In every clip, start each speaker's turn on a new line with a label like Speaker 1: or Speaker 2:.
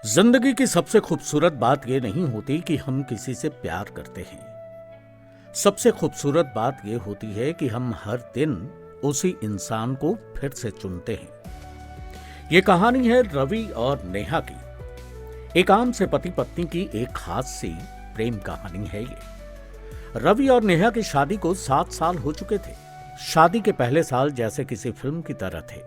Speaker 1: जिंदगी की सबसे खूबसूरत बात यह नहीं होती कि हम किसी से प्यार करते हैं। सबसे खूबसूरत बात यह होती है कि हम हर दिन उसी इंसान को फिर से चुनते हैं। यह कहानी है रवि और नेहा की। एक आम से पति पत्नी की एक खास सी प्रेम कहानी है ये। रवि और नेहा की शादी को 7 साल हो चुके थे। शादी के पहले साल जैसे किसी फिल्म की तरह थे।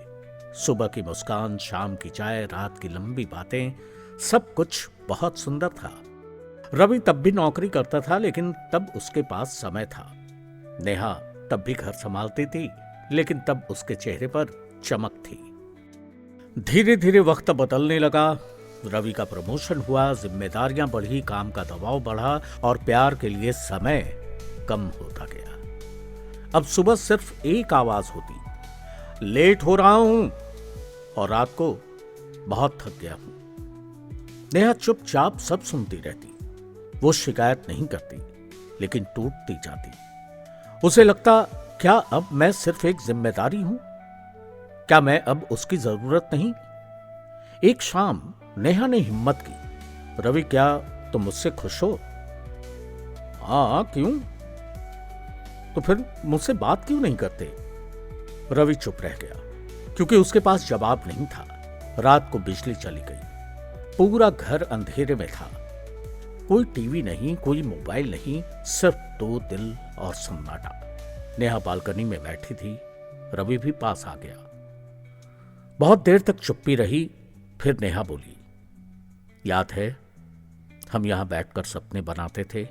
Speaker 1: सुबह की मुस्कान, शाम की चाय, रात की लंबी बातें, सब कुछ बहुत सुंदर था। रवि तब भी नौकरी करता था, लेकिन तब उसके पास समय था। नेहा तब भी घर संभालती थी, लेकिन तब उसके चेहरे पर चमक थी। धीरे धीरे वक्त बदलने लगा। रवि का प्रमोशन हुआ, जिम्मेदारियां बढ़ी, काम का दबाव बढ़ा और प्यार के लिए समय कम होता गया। अब सुबह सिर्फ एक आवाज होती, लेट हो रहा हूं, और रात को बहुत थक गया हूं। नेहा चुपचाप सब सुनती रहती। वो शिकायत नहीं करती, लेकिन टूटती जाती। उसे लगता, क्या अब मैं सिर्फ एक जिम्मेदारी हूं? क्या मैं अब उसकी जरूरत नहीं? एक शाम नेहा ने हिम्मत की, रवि क्या तुम मुझसे खुश हो? हाँ, क्यों? तो फिर मुझसे बात क्यों नहीं करते? रवि चुप रह गया, क्योंकि उसके पास जवाब नहीं था। रात को बिजली चली गई। पूरा घर अंधेरे में था। कोई टीवी नहीं, कोई मोबाइल नहीं, सिर्फ 2 दिल और सन्नाटा। नेहा बालकनी में बैठी थी। रवि भी पास आ गया। बहुत देर तक चुप्पी रही। फिर नेहा बोली, याद है हम यहां बैठकर सपने बनाते थे?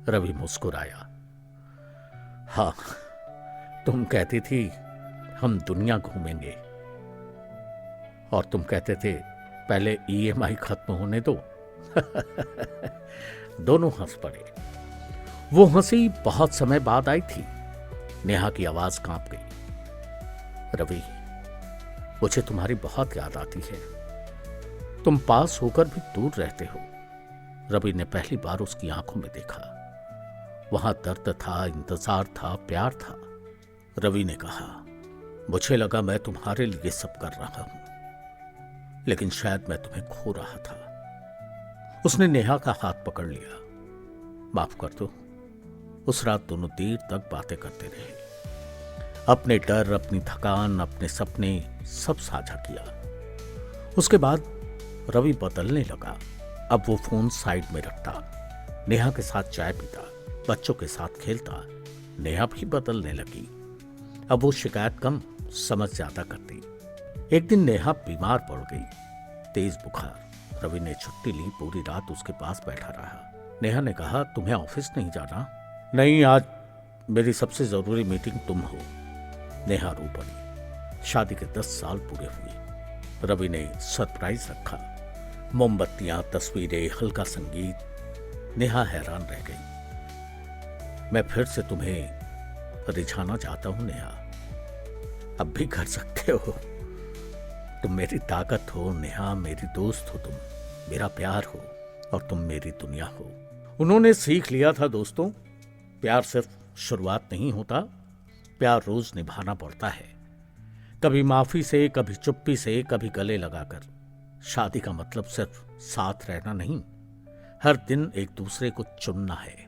Speaker 1: रवि मुस्कुराया। हाँ, तुम कहती थी हम दुनिया घूमेंगे, और तुम कहते थे पहले ईएमआई खत्म होने दो। दोनों हंस पड़े। वो हंसी बहुत समय बाद आई थी। नेहा की आवाज कांप गई। रवि, मुझे तुम्हारी बहुत याद आती है। तुम पास होकर भी दूर रहते हो। रवि ने पहली बार उसकी आंखों में देखा। वहां दर्द था, इंतजार था, प्यार था। रवि ने कहा, मुझे लगा मैं तुम्हारे लिए सब कर रहा हूं, लेकिन शायद मैं तुम्हें खो रहा था। उसने नेहा का हाथ पकड़ लिया। माफ कर दो। उस रात दोनों देर तक बातें करते रहे। अपने डर, अपनी थकान, अपने सपने सब साझा किया। उसके बाद रवि बदलने लगा। अब वो फोन साइड में रखता, नेहा के साथ चाय पीता, बच्चों के साथ खेलता। नेहा भी बदलने लगी। अब वो शिकायत कम, समझ ज्यादा करती। एक दिन नेहा बीमार पड़ गई, तेज बुखार। रवि ने छुट्टी ली, पूरी रात उसके पास बैठा रहा। नेहा ने कहा, तुम्हें ऑफिस नहीं जाना? नहीं, आज मेरी सबसे जरूरी मीटिंग तुम हो। नेहा रो पड़ी। शादी के 10 साल पूरे हुए। रवि ने सरप्राइज रखा, मोमबत्तियां, तस्वीरें, हल्का संगीत। नेहा हैरान रह गई। मैं फिर से तुम्हें रिझाना चाहता हूं नेहा। अब भी कर सकते हो। तुम मेरी ताकत हो नेहा, मेरी दोस्त हो तुम, मेरा प्यार हो, और तुम मेरी दुनिया हो। उन्होंने सीख लिया था दोस्तों, प्यार सिर्फ शुरुआत नहीं होता, प्यार रोज निभाना पड़ता है। कभी माफी से, कभी चुप्पी से, कभी गले लगाकर। शादी का मतलब सिर्फ साथ रहना नहीं, हर दिन एक दूसरे को चुनना है।